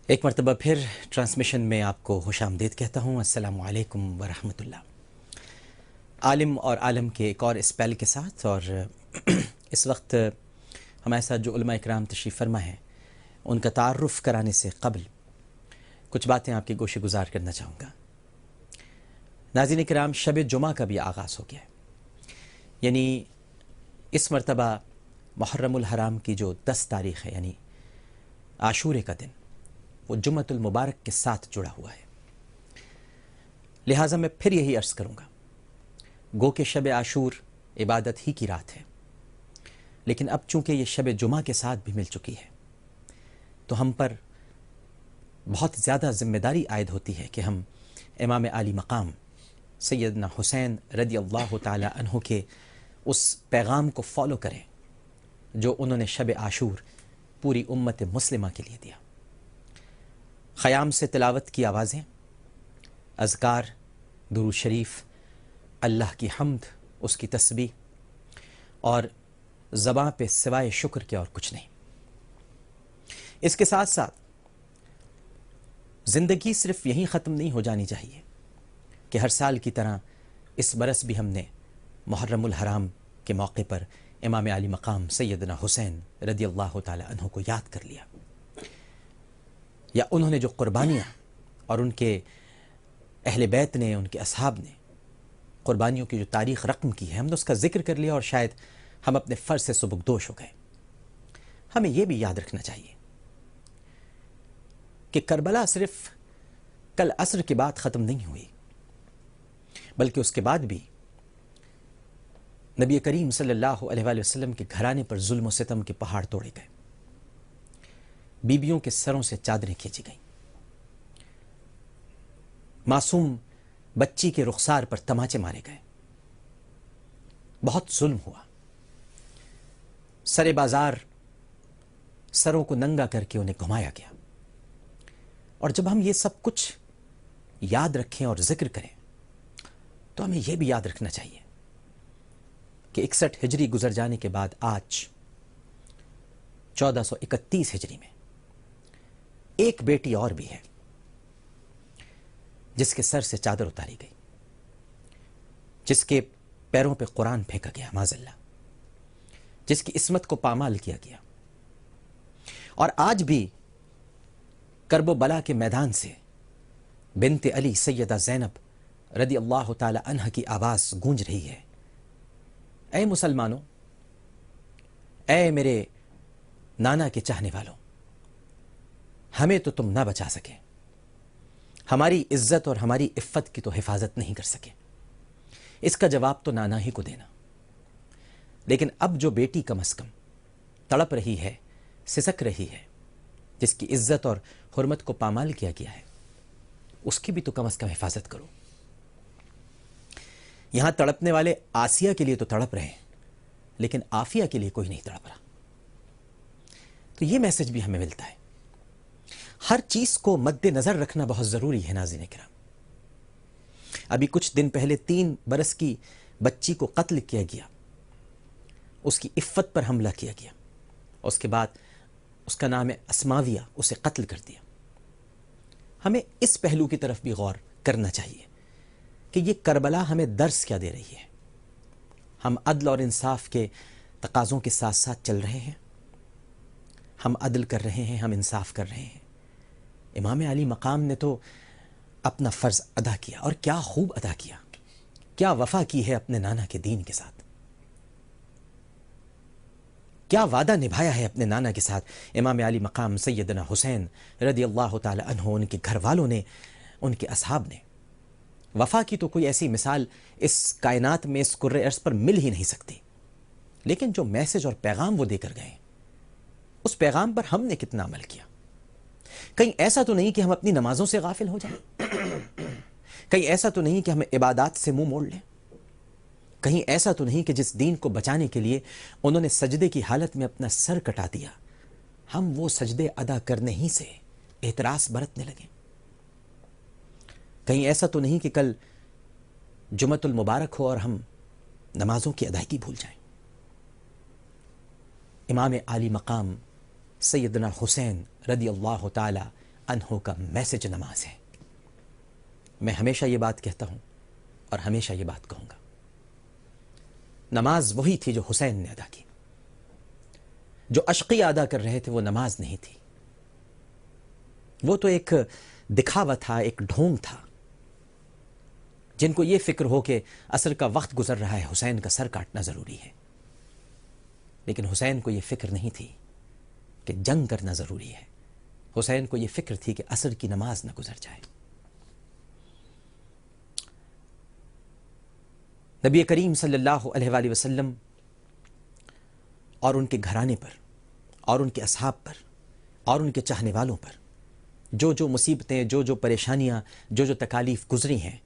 ایک مرتبہ پھر ٹرانسمیشن میں آپ کو خوش آمدید کہتا ہوں۔ السلام علیکم ورحمۃ اللہ۔ عالم اور عالم کے ایک اور اسپیل کے ساتھ، اور اس وقت ہمارے ساتھ جو علماء اکرام تشریف فرما ہیں ان کا تعارف کرانے سے قبل کچھ باتیں آپ کے گوشے گزار کرنا چاہوں گا۔ ناظرین کرام، شب جمعہ کا بھی آغاز ہو گیا ہے، یعنی اس مرتبہ محرم الحرام کی جو 10 تاریخ ہے، یعنی عاشورے کا دن، وہ جمعۃ المبارک کے ساتھ جڑا ہوا ہے۔ لہٰذا میں پھر یہی عرض کروں گا، گو کہ شب عاشور عبادت ہی کی رات ہے، لیکن اب چونکہ یہ شب جمعہ کے ساتھ بھی مل چکی ہے تو ہم پر بہت زیادہ ذمہ داری عائد ہوتی ہے کہ ہم امام عالی مقام سیدنا حسین رضی اللہ تعالی عنہ کے اس پیغام کو فالو کریں جو انہوں نے شب عاشور پوری امت مسلمہ کے لیے دیا۔ خیام سے تلاوت کی آوازیں، اذکار، درود شریف، اللہ کی حمد، اس کی تسبیح، اور زباں پہ سوائے شکر کے اور کچھ نہیں۔ اس کے ساتھ ساتھ زندگی صرف یہیں ختم نہیں ہو جانی چاہیے کہ ہر سال کی طرح اس برس بھی ہم نے محرم الحرام کے موقع پر امام علی مقام سیدنا حسین رضی اللہ تعالی عنہ کو یاد کر لیا، یا انہوں نے جو قربانیاں اور ان کے اہل بیت نے، ان کے اصحاب نے قربانیوں کی جو تاریخ رقم کی ہے، ہم نے اس کا ذکر کر لیا، اور شاید ہم اپنے فرض سے سبکدوش ہو گئے۔ ہمیں یہ بھی یاد رکھنا چاہیے کہ کربلا صرف کل عصر کے بعد ختم نہیں ہوئی، بلکہ اس کے بعد بھی نبی کریم صلی اللہ علیہ وآلہ وسلم کے گھرانے پر ظلم و ستم کے پہاڑ توڑے گئے، بیویوں کے سروں سے چادریں کھینچی گئیں، معصوم بچی کے رخسار پر تماچے مارے گئے، بہت ظلم ہوا، سر بازار سروں کو ننگا کر کے انہیں گھمایا گیا۔ اور جب ہم یہ سب کچھ یاد رکھیں اور ذکر کریں تو ہمیں یہ بھی یاد رکھنا چاہیے کہ 61 ہجری گزر جانے کے بعد آج 1431 ہجری میں ایک بیٹی اور بھی ہے جس کے سر سے چادر اتاری گئی، جس کے پیروں پہ قرآن پھینکا گیا معاذ اللہ، جس کی عصمت کو پامال کیا گیا، اور آج بھی کرب و بلا کے میدان سے بنت علی سیدہ زینب رضی اللہ تعالی عنہ کی آواز گونج رہی ہے، اے مسلمانوں، اے میرے نانا کے چاہنے والوں، ہمیں تو تم نہ بچا سکے، ہماری عزت اور ہماری عفت کی تو حفاظت نہیں کر سکے، اس کا جواب تو نانا ہی کو دینا۔ لیکن اب جو بیٹی کم از کم تڑپ رہی ہے، سسک رہی ہے، جس کی عزت اور حرمت کو پامال کیا گیا ہے، اس کی بھی تو کم از کم حفاظت کرو۔ یہاں تڑپنے والے آسیہ کے لیے تو تڑپ رہے ہیں، لیکن عافیہ کے لیے کوئی نہیں تڑپ رہا۔ تو یہ میسج بھی ہمیں ملتا ہے۔ ہر چیز کو مد نظر رکھنا بہت ضروری ہے ناظرین کرام۔ ابھی کچھ دن پہلے 3 برس کی بچی کو قتل کیا گیا، اس کی عفت پر حملہ کیا گیا، اس کے بعد اس کا نام ہے اسماویہ، اسے قتل کر دیا۔ ہمیں اس پہلو کی طرف بھی غور کرنا چاہیے کہ یہ کربلا ہمیں درس کیا دے رہی ہے۔ ہم عدل اور انصاف کے تقاضوں کے ساتھ ساتھ چل رہے ہیں، ہم عدل کر رہے ہیں، ہم انصاف کر رہے ہیں۔ امام علی مقام نے تو اپنا فرض ادا کیا، اور کیا خوب ادا کیا، کیا وفا کی ہے اپنے نانا کے دین کے ساتھ، کیا وعدہ نبھایا ہے اپنے نانا کے ساتھ۔ امام علی مقام سیدنا حسین رضی اللہ تعالی عنہ، ان کے گھر والوں نے، ان کے اصحاب نے، وفا کی تو کوئی ایسی مثال اس کائنات میں، اس کرۂ ارض پر مل ہی نہیں سکتی۔ لیکن جو میسج اور پیغام وہ دے کر گئے، اس پیغام پر ہم نے کتنا عمل کیا؟ کہیں ایسا تو نہیں کہ ہم اپنی نمازوں سے غافل ہو جائیں، کہیں ایسا تو نہیں کہ ہم عبادات سے منہ موڑ لیں، کہیں ایسا تو نہیں کہ جس دین کو بچانے کے لیے انہوں نے سجدے کی حالت میں اپنا سر کٹا دیا، ہم وہ سجدے ادا کرنے ہی سے احتراز برتنے لگیں، کہیں ایسا تو نہیں کہ کل جمعۃ المبارک ہو اور ہم نمازوں کی ادائیگی بھول جائیں۔ امام عالی مقام سیدنا حسین رضی اللہ تعالی عنہ کا میسج نماز ہے۔ میں ہمیشہ یہ بات کہتا ہوں اور ہمیشہ یہ بات کہوں گا، نماز وہی تھی جو حسین نے ادا کی۔ جو عشقی ادا کر رہے تھے وہ نماز نہیں تھی، وہ تو ایک دکھاوا تھا، ایک ڈھونگ تھا۔ جن کو یہ فکر ہو کہ عصر کا وقت گزر رہا ہے، حسین کا سر کاٹنا ضروری ہے، لیکن حسین کو یہ فکر نہیں تھی کہ جنگ کرنا ضروری ہے۔ حسین کو یہ فکر تھی کہ عصر کی نماز نہ گزر جائے۔ نبی کریم صلی اللہ علیہ وآلہ وسلم اور ان کے گھرانے پر اور ان کے اصحاب پر اور ان کے چاہنے والوں پر جو جو مصیبتیں، جو جو پریشانیاں، جو جو تکالیف گزری ہیں،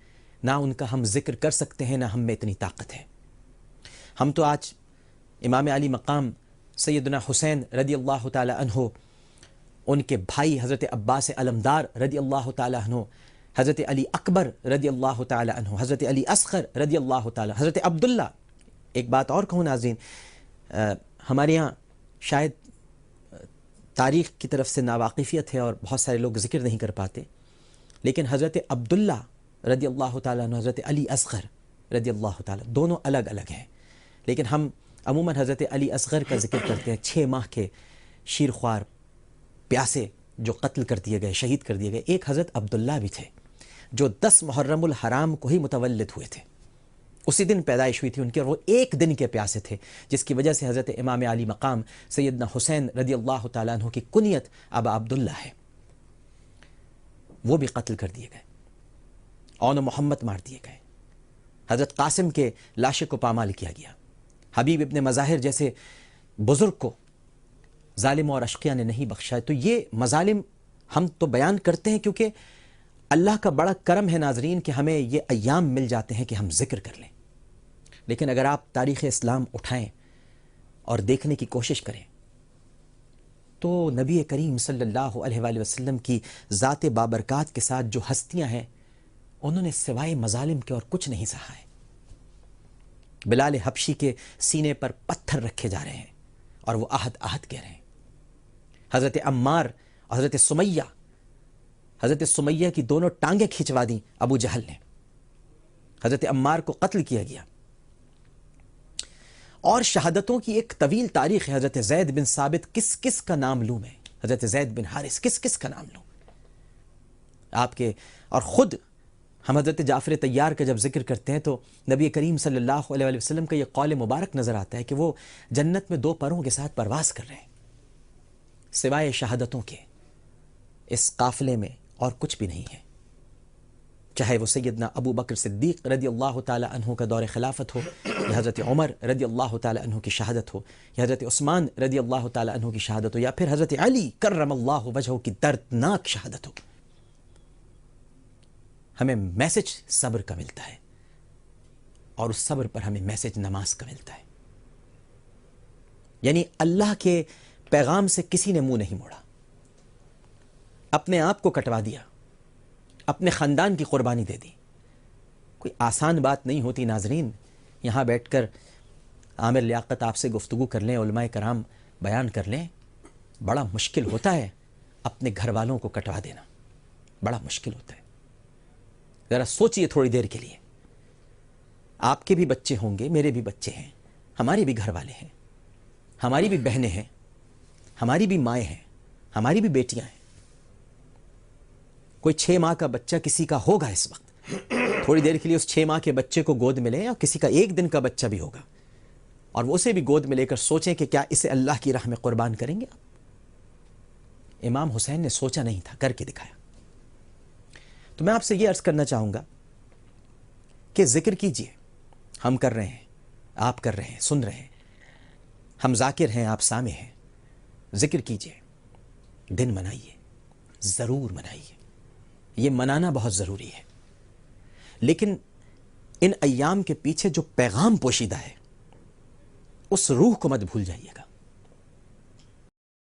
نہ ان کا ہم ذکر کر سکتے ہیں، نہ ہم میں اتنی طاقت ہے۔ ہم تو آج امام علی مقام سیدنا حسین رضی اللہ تعالی عنہ، ان کے بھائی حضرت عباس علمدار رضی اللہ تعالی عنہ، حضرت علی اکبر رضی اللہ تعالی عنہ، حضرت علی اصغر رضی اللہ تعالی، حضرت عبداللہ۔ ایک بات اور کہوں ناظرین، ہمارے یہاں شاید تاریخ کی طرف سے ناواقفیت ہے اور بہت سارے لوگ ذکر نہیں کر پاتے، لیکن حضرت عبداللہ رضی اللہ تعالیٰ عنہ، حضرت علی اصغر رضی اللہ تعالیٰ، دونوں الگ الگ ہیں، لیکن ہم عموماً حضرت علی اصغر کا ذکر کرتے ہیں، 6 ماہ کے شیرخوار پیاسے جو قتل کر دیے گئے، شہید کر دیے گئے۔ ایک حضرت عبداللہ بھی تھے جو 10 محرم الحرام کو ہی متولد ہوئے تھے، اسی دن پیدائش ہوئی تھی ان کی، اور وہ ایک دن کے پیاسے تھے، جس کی وجہ سے حضرت امام علی مقام سیدنا حسین رضی اللہ تعالیٰ عنہ کی کنیت ابا عبداللہ ہے۔ وہ بھی قتل کر دیے گئے، اون و محمد مار دیے گئے، حضرت قاسم کے لاشے کو پامال کیا گیا، حبیب ابن مظاہر جیسے بزرگ کو ظالم اور اشقیہ نے نہیں بخشا۔ تو یہ مظالم ہم تو بیان کرتے ہیں کیونکہ اللہ کا بڑا کرم ہے ناظرین کہ ہمیں یہ ایام مل جاتے ہیں کہ ہم ذکر کر لیں۔ لیکن اگر آپ تاریخ اسلام اٹھائیں اور دیکھنے کی کوشش کریں تو نبی کریم صلی اللہ علیہ وآلہ وسلم کی ذات بابرکات کے ساتھ جو ہستیاں ہیں، انہوں نے سوائے مظالم کے اور کچھ نہیں سہا ہے۔ بلال حبشی کے سینے پر پتھر رکھے جا رہے ہیں اور وہ آہت آہت کہہ رہے ہیں۔ حضرت عمار اور حضرت سمیہ کی دونوں ٹانگیں کھنچوا دیں ابو جہل نے، حضرت عمار کو قتل کیا گیا۔ اور شہادتوں کی ایک طویل تاریخ ہے۔ حضرت زید بن ثابت، کس کس کا نام لوں میں؟ حضرت زید بن حارث، کس کس کا نام لوں آپ کے؟ اور خود ہم حضرت جعفر طیار کا جب ذکر کرتے ہیں تو نبی کریم صلی اللہ علیہ وسلم کا یہ قول مبارک نظر آتا ہے کہ وہ جنت میں 2 پروں کے ساتھ پرواز کر رہے ہیں۔ سوائے شہادتوں کے اس قافلے میں اور کچھ بھی نہیں ہے، چاہے وہ سیدنا ابو بکر صدیق رضی اللہ تعالی عنہ کا دور خلافت ہو، یا حضرت عمر رضی اللہ تعالی عنہ کی شہادت ہو، یا حضرت عثمان رضی اللہ تعالی عنہ کی شہادت ہو، یا پھر حضرت علی کرم اللہ وجہہ کی دردناک شہادت ہو۔ ہمیں میسج صبر کا ملتا ہے، اور اس صبر پر ہمیں میسج نماز کا ملتا ہے۔ یعنی اللہ کے پیغام سے کسی نے منہ نہیں موڑا، اپنے آپ کو کٹوا دیا، اپنے خاندان کی قربانی دے دی۔ کوئی آسان بات نہیں ہوتی ناظرین، یہاں بیٹھ کر عامر لیاقت آپ سے گفتگو کر لیں، علماء کرام بیان کر لیں، بڑا مشکل ہوتا ہے اپنے گھر والوں کو کٹوا دینا، بڑا مشکل ہوتا ہے۔ ذرا سوچئے تھوڑی دیر کے لیے، آپ کے بھی بچے ہوں گے، میرے بھی بچے ہیں، ہمارے بھی گھر والے ہیں، ہماری بھی بہنیں ہیں، ہماری بھی مائیں ہیں، ہماری بھی بیٹیاں ہیں۔ کوئی 6 ماہ کا بچہ کسی کا ہوگا اس وقت، تھوڑی دیر کے لیے اس 6 ماہ کے بچے کو گود میں لیں، اور کسی کا 1 دن کا بچہ بھی ہوگا، اور وہ اسے بھی گود میں لے کر سوچیں کہ کیا اسے اللہ کی راہ میں قربان کریں گے آپ؟ امام حسین نے سوچا نہیں تھا، کر کے دکھایا۔ تو میں آپ سے یہ عرض کرنا چاہوں گا کہ ذکر کیجئے، ہم کر رہے ہیں، آپ کر رہے ہیں، سن رہے ہیں، ہم ذاکر ہیں، آپ سامع ہیں، ذکر کیجئے، دن منائیے، ضرور منائیے، یہ منانا بہت ضروری ہے۔ لیکن ان ایام کے پیچھے جو پیغام پوشیدہ ہے، اس روح کو مت بھول جائیے گا۔